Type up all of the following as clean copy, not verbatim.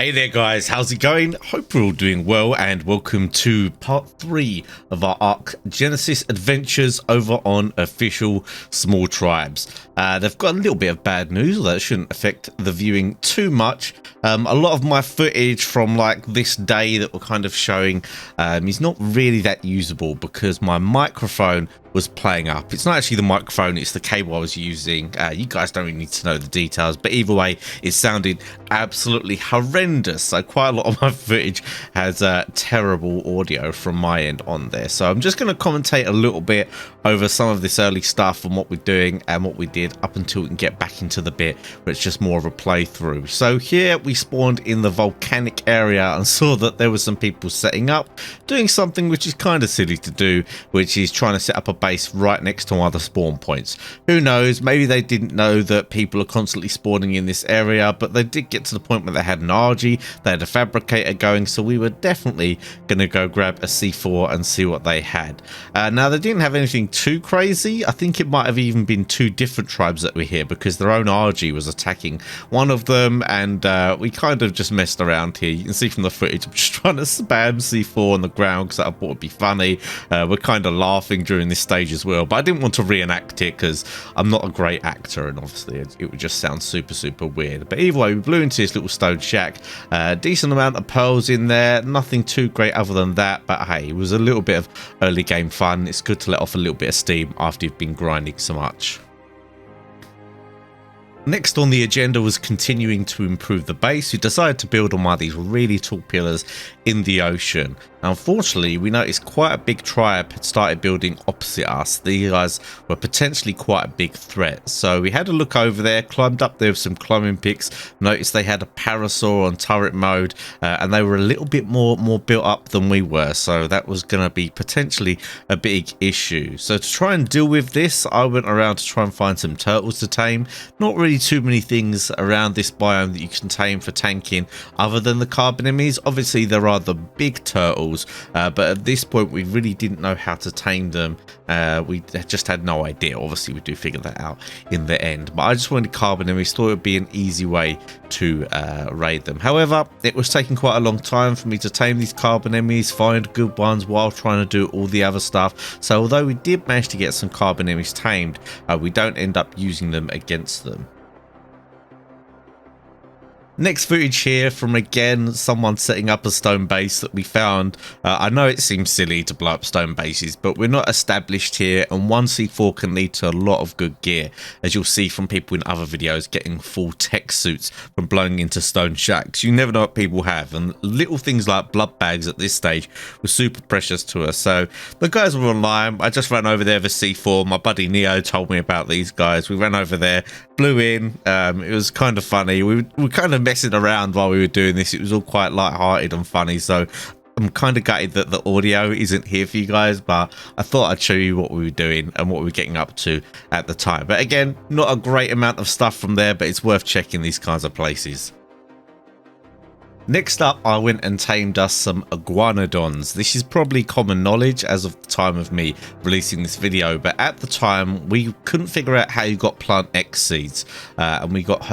Hey there guys, how's it going? Hope we're all doing well, and welcome to part 3 of our Arc Genesis adventures over on Official Small Tribes. They've got a little bit of bad news, although it shouldn't affect the viewing too much. A lot of my footage from like this day that we're kind of showing is not really that usable because my microphone was playing up. It's not actually the microphone, it's the cable I was using. You guys don't really need to know the details, but either way, it sounded absolutely horrendous. So quite a lot of my footage has terrible audio from my end on there. So I'm just going to commentate a little bit over some of this early stuff and what we're doing and what we did up until we can get back into the bit where it's just more of a playthrough. So here we spawned in the volcanic area and saw that there were some people setting up, doing something which is kind of silly to do, which is trying to set up a base right next to other spawn points. Who knows, maybe they didn't know that people are constantly spawning in this area, but they did get to the point where they had an RG, they had a fabricator going, so we were definitely going to go grab a C4 and see what they had. Now they didn't have anything too crazy. I think it might have even been two different tribes that were here because their own RG was attacking one of them, and we kind of just messed around here. You can see from the footage I'm just trying to spam C4 on the ground because I thought it'd be funny. We're kind of laughing during this stage as well, but I didn't want to reenact it because I'm not a great actor and obviously it would just sound super weird. But either way, we blew into this little stone shack. Decent amount of pearls in there, nothing too great other than that, but hey, it was a little bit of early game fun. It's good to let off a little bit of steam after you've been grinding so much. Next on the agenda was continuing to improve the base. We decided to build on one of these really tall pillars in the ocean. Unfortunately, we noticed quite a big tribe had started building opposite us. These guys were potentially quite a big threat. So we had a look over there, climbed up there with some climbing picks, noticed they had a parasaur on turret mode, and they were a little bit more built up than we were. So that was going to be potentially a big issue. So to try and deal with this, I went around to try and find some turtles to tame. Not really too many things around this biome that you can tame for tanking other than the carbon enemies. Obviously there are the big turtles, but at this point we really didn't know how to tame them. We just had no idea. Obviously we do figure that out in the end, but I just wanted carbon enemies, thought it would be an easy way to raid them. However, it was taking quite a long time for me to tame these carbon enemies, find good ones while trying to do all the other stuff. So although we did manage to get some carbon enemies tamed, we don't end up using them against them. Next footage here from, again, someone setting up a stone base that we found. I know it seems silly to blow up stone bases, but we're not established here, and one C4 can lead to a lot of good gear, as you'll see from people in other videos getting full tech suits from blowing into stone shacks. You never know what people have, and little things like blood bags at this stage were super precious to us. So the guys were online. I just ran over there with C4. My buddy Neo told me about these guys. We ran over there, blew in. It was kind of funny. We kind of messing around while we were doing this. It was all quite light-hearted and funny, so I'm kind of gutted that the audio isn't here for you guys, but I thought I'd show you what we were doing and what we were getting up to at the time. But again, not a great amount of stuff from there, but it's worth checking these kinds of places. Next up, I went and tamed us some iguanodons. This is probably common knowledge as of the time of me releasing this video, but at the time we couldn't figure out how you got plant X seeds, and we got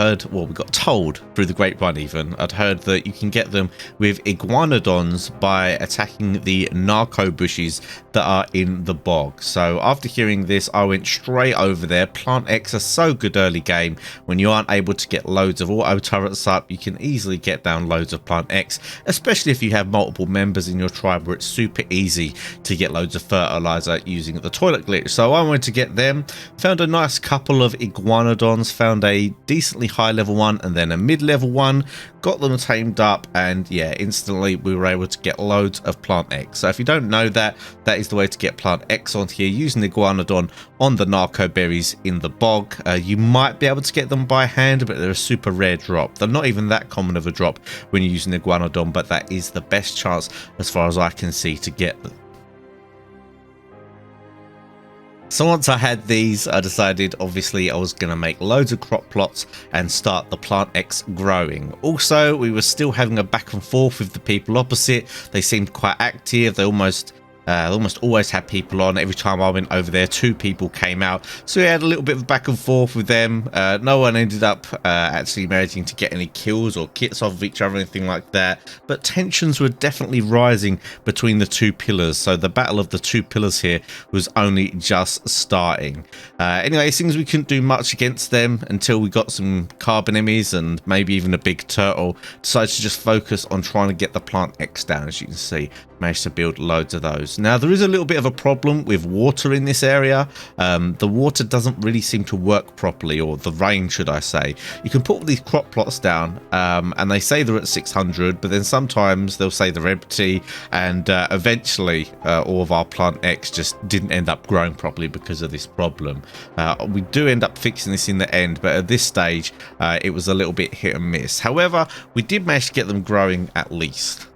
told through the grapevine even. I'd heard that you can get them with iguanodons by attacking the narco bushes that are in the bog. So after hearing this, I went straight over there. Plant X are so good early game. When you aren't able to get loads of auto turrets up, you can easily get down loads of plant X, especially if you have multiple members in your tribe where it's super easy to get loads of fertilizer using the toilet glitch. So I wanted to get them, found a nice couple of iguanodons, found a decently high level one and then a mid-level one, got them tamed up, and yeah, instantly we were able to get loads of plant X. So if you don't know that, that is the way to get plant X on here, using the iguanodon on the narco berries in the bog. You might be able to get them by hand, but they're a super rare drop. They're not even that common of a drop when you're using the iguanodon, but that is the best chance as far as I can see to get them. So once I had these, I decided obviously I was going to make loads of crop plots and start the plant X growing. Also, we were still having a back and forth with the people opposite. They seemed quite active. They almost Almost always had people on. Every time I went over there, 2 people came out. So we had a little bit of back and forth with them. No one ended up actually managing to get any kills or kits off of each other or anything like that. But tensions were definitely rising between the 2 pillars. So the battle of the 2 pillars here was only just starting. Anyway, it seems we couldn't do much against them until we got some carbon enemies and maybe even a big turtle. Decided to just focus on trying to get the plant X down, as you can see. Managed to build loads of those. Now there is a little bit of a problem with water in this area. The water doesn't really seem to work properly, or the rain should I say. You can put all these crop plots down and they say they're at 600, but then sometimes they'll say they're empty, and eventually all of our plant X just didn't end up growing properly because of this problem. We do end up fixing this in the end, but at this stage it was a little bit hit and miss. However, we did manage to get them growing at least.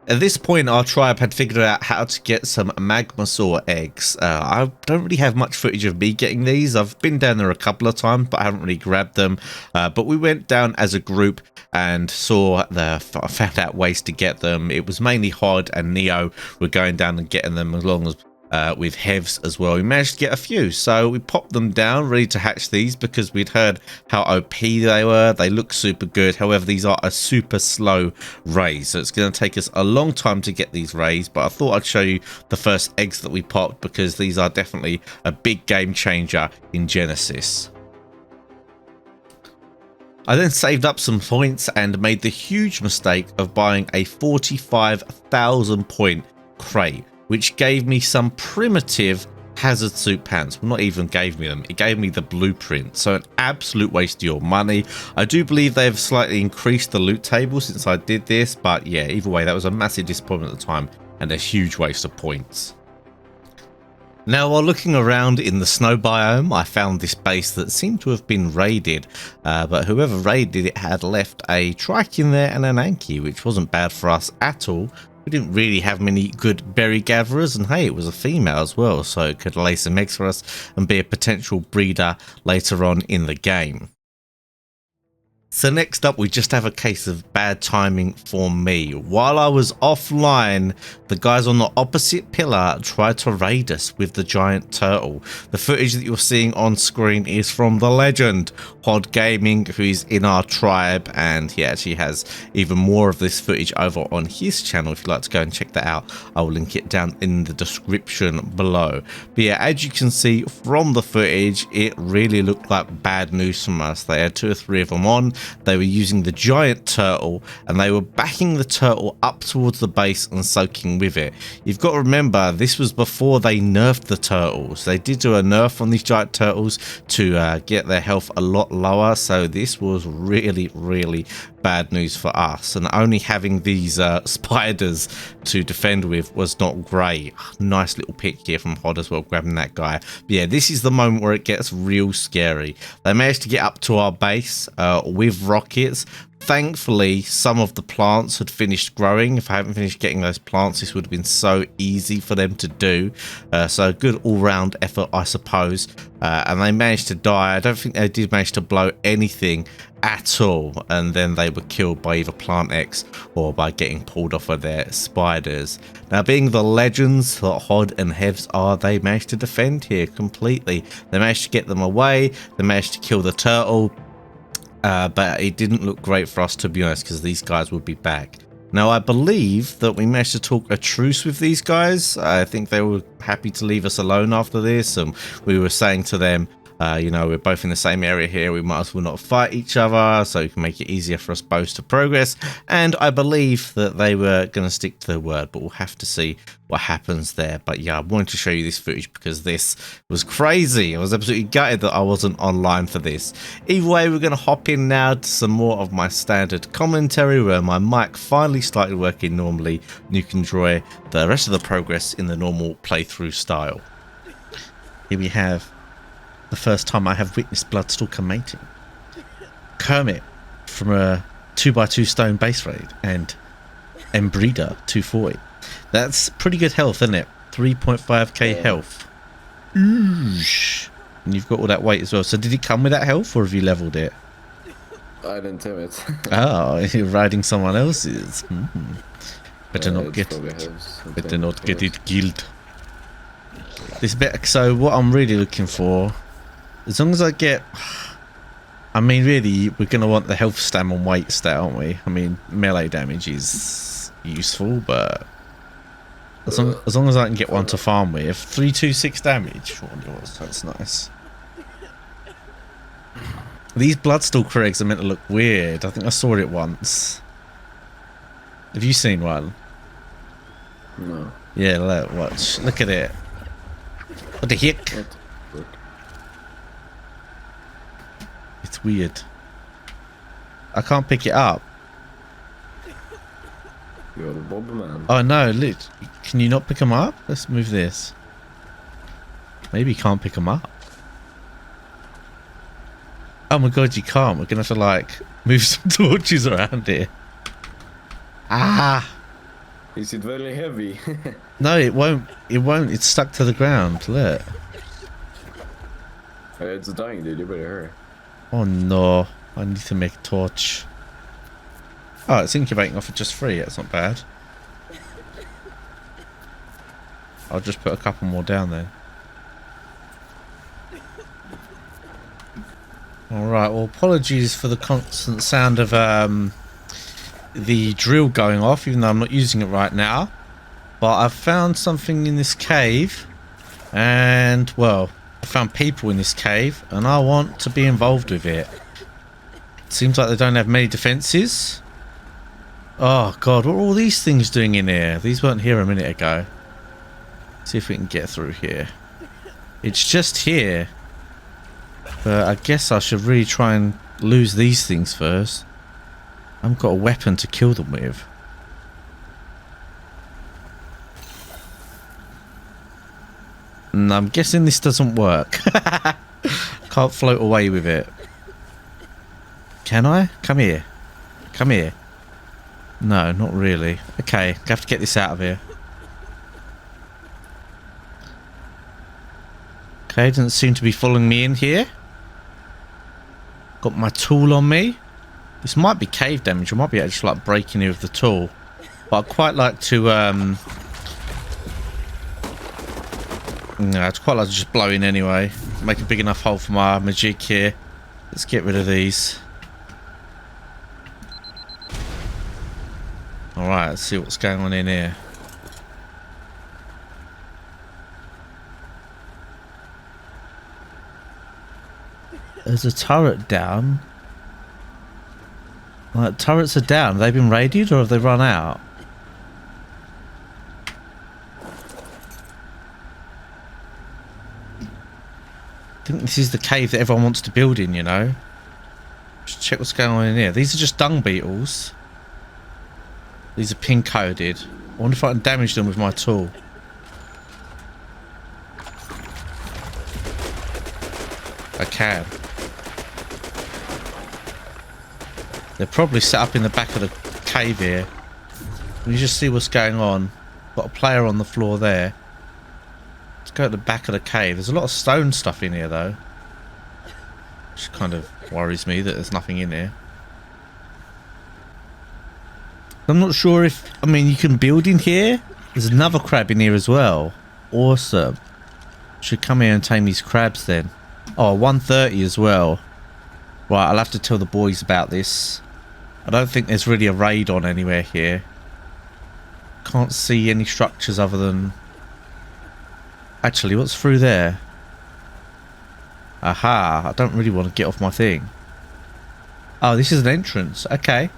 At this point, our tribe had figured out how to get some Magmasaur eggs. I don't really have much footage of me getting these. I've been down there a couple of times, but I haven't really grabbed them. But we went down as a group and found out ways to get them. It was mainly Hod and Neo were going down and getting them, along as with Hevs as well. We managed to get a few, so we popped them down ready to hatch these because we'd heard how OP they were. They look super good. However, these are a super slow raise, so it's going to take us a long time to get these raised, but I thought I'd show you the first eggs that we popped because these are definitely a big game changer in Genesis. I then saved up some points and made the huge mistake of buying a 45,000 point crate, which gave me some primitive hazard suit pants. Well, not even gave me them, it gave me the blueprint. So an absolute waste of your money. I do believe they've slightly increased the loot table since I did this, but yeah, either way, that was a massive disappointment at the time and a huge waste of points. Now, while looking around in the snow biome, I found this base that seemed to have been raided, but whoever raided it had left a trike in there and an Anki, which wasn't bad for us at all. We didn't really have many good berry gatherers, and hey, it was a female as well, so it could lay some eggs for us and be a potential breeder later on in the game. So next up, we just have a case of bad timing for me. While I was offline, the guys on the opposite pillar tried to raid us with the giant turtle. The footage that you're seeing on screen is from the legend Hod Gaming, who is in our tribe, and he actually has even more of this footage over on his channel. If you'd like to go and check that out, I will link it down in the description below. But yeah, as you can see from the footage, it really looked like bad news from us. They had 2 or 3 of them on. They were using the giant turtle and they were backing the turtle up towards the base and soaking with it. You've got to remember, this was before they nerfed the turtles. They did do a nerf on these giant turtles to get their health a lot lower, so this was really bad news for us, and only having these spiders to defend with was not great. Nice little pick here from Hod as well, grabbing that guy. But yeah, this is the moment where it gets real scary. They managed to get up to our base with rockets. Thankfully, some of the plants had finished growing. If I hadn't finished getting those plants, this would have been so easy for them to do. So a good all-round effort, I suppose. And they managed to die. I don't think they did manage to blow anything at all. And then they were killed by either Plant X or by getting pulled off of their spiders. Now, being the legends that Hod and Hevs are, they managed to defend here completely. They managed to get them away. They managed to kill the turtle. But it didn't look great for us, to be honest, because these guys would be back. Now, I believe that we managed to talk a truce with these guys. I think they were happy to leave us alone after this, and we were saying to them, you know, we're both in the same area here, we might as well not fight each other, so it can make it easier for us both to progress. And I believe that they were going to stick to their word, but we'll have to see what happens there. But yeah, I wanted to show you this footage because this was crazy. I was absolutely gutted that I wasn't online for this. Either way, we're going to hop in now to some more of my standard commentary where my mic finally started working normally, and you can enjoy the rest of the progress in the normal playthrough style. Here we have the first time I have witnessed Bloodstalker mating. Kermit from a 2x2 stone base raid and Embreeder 240. That's pretty good health, isn't it? 3.5k health. Oosh. And you've got all that weight as well. So did it come with that health, or have you leveled it? I didn't do it. Oh, you're riding someone else's. Better not get. probably has Better not get it killed. This bit. So what I'm really looking for, as long as I get. I mean, really, we're gonna want the health stam and weight stat, aren't we? I mean, melee damage is useful, but as long as I can get one to farm with, 326 damage. That's nice. These Bloodstalker eggs are meant to look weird. I think I saw it once. Have you seen one? No. Yeah, watch. Look at it. What the heck? It's weird. I can't pick it up. You're the Bob man. Oh no, look. Can you not pick them up? Let's move this. Maybe you can't pick them up. Oh my god, you can't. We're gonna have to like move some torches around here. Ah! Is it very heavy? No, it won't. It won't. It's stuck to the ground. Look. It's dying, dude. You better hurry. Oh no. I need to make a torch. Oh, it's incubating off of just 3. That's not bad. I'll just put a couple more down there. Alright, well, apologies for the constant sound of the drill going off, even though I'm not using it right now. But I've found something in this cave, and, well, I found people in this cave, and I want to be involved with it. Seems like they don't have many defences. Oh, God, what are all these things doing in here? These weren't here a minute ago. See if we can get through here. It's just here. But I guess I should really try and lose these things first. I haven't got a weapon to kill them with. And I'm guessing this doesn't work. Can't float away with it. Can I? Come here. Come here. No, not really. Okay, I have to get this out of here. Okay, doesn't seem to be following me in here. Got my tool on me. This might be cave damage. I might be actually like breaking here with the tool. But I'd quite like to no, I'd quite like to just blow in anyway. Make a big enough hole for my jig here. Let's get rid of these. Alright, let's see what's going on in here. There's a turret down. Like, turrets are down. Have they been raided or have they run out? I think this is the cave that everyone wants to build in, you know. Just check what's going on in here. These are just dung beetles. These are pin coded. I wonder if I can damage them with my tool. I can. They're probably set up in the back of the cave here. Let me just see what's going on. Got a player on the floor there. Let's go to the back of the cave. There's a lot of stone stuff in here though. Which kind of worries me that there's nothing in here. I'm not sure if... I mean, you can build in here. There's another crab in here as well. Awesome. Should come here and tame these crabs then. Oh, 130 as well. Right, I'll have to tell the boys about this. I don't think there's really a raid on anywhere here. Can't see any structures other than... Actually, what's through there? Aha, I don't really want to get off my thing. Oh, this is an entrance. Okay.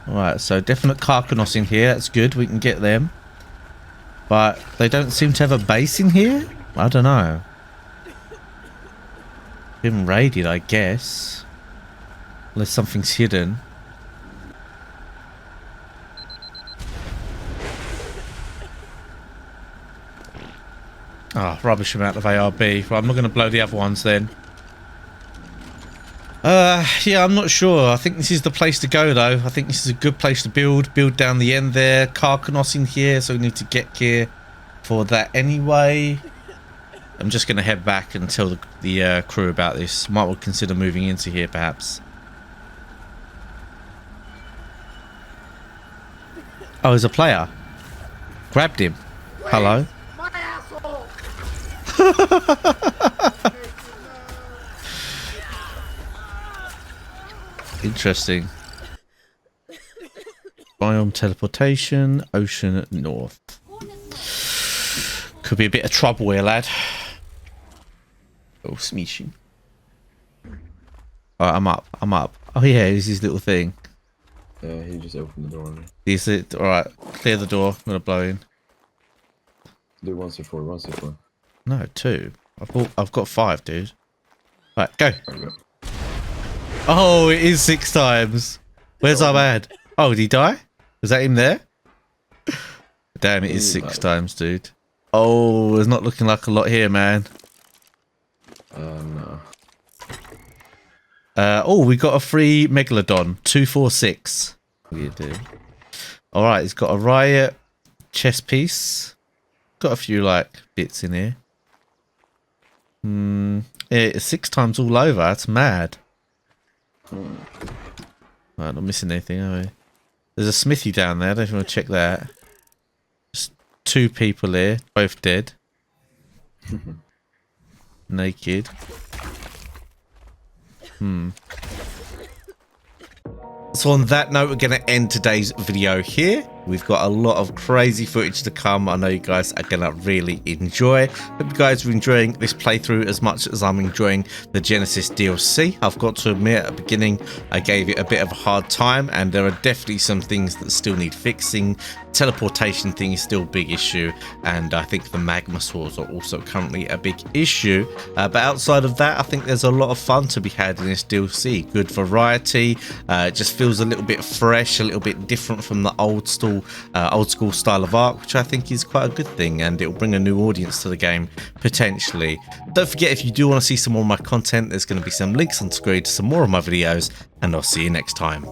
Alright, so definite Carcanos in here. That's good. We can get them. But they don't seem to have a base in here? I don't know. Been raided, I guess. Unless something's hidden. Ah, oh, rubbish amount of ARB. Well, I'm not going to blow the other ones then. Yeah, I'm not sure. I think this is the place to go though. I think this is a good place to build. Build down the end there. Carcanos in here, so we need to get here for that anyway. I'm just going to head back and tell the crew about this. Might well consider moving into here perhaps. Oh, there's a player. Grabbed him. Hello. My asshole! Interesting. Biome teleportation, ocean north. Could be a bit of trouble here, lad. Oh, smeeshing. Alright, I'm up. I'm up. Oh yeah, here's his little thing. Yeah, he just opened the door. Is it alright? Clear the door. I'm gonna blow in. Do 1C4, 1C4. No, 2. I've got 5, dude. Right, go. Oh, it is 6 times. Where's our man? Oh, did he die? Was that him there? Damn, it is 6 times, dude. Oh, it's not looking like a lot here, man. No. Oh, we got a free Megalodon. 246. What do you do? Alright, he's got a riot chest piece. Got a few, like, bits in here. Yeah, it's 6 times all over. That's mad. Right, not missing anything, are we? There's a smithy down there. I don't know if you want to check that. Just 2 people here, both dead. Naked. So on that note, we're going to end today's video here. We've got a lot of crazy footage to come. I know you guys are going to really enjoy. Hope you guys are enjoying this playthrough as much as I'm enjoying the Genesis DLC. I've got to admit, at the beginning, I gave it a bit of a hard time, and there are definitely some things that still need fixing. Teleportation thing is still a big issue, and I think the Magmasaurs are also currently a big issue. But outside of that, I think there's a lot of fun to be had in this DLC. Good variety. It just feels a little bit fresh, a little bit different from the old school style of art, which I think is quite a good thing, and it'll bring a new audience to the game potentially. Don't forget, if you do want to see some more of my content, there's going to be some links on screen to some more of my videos, and I'll see you next time.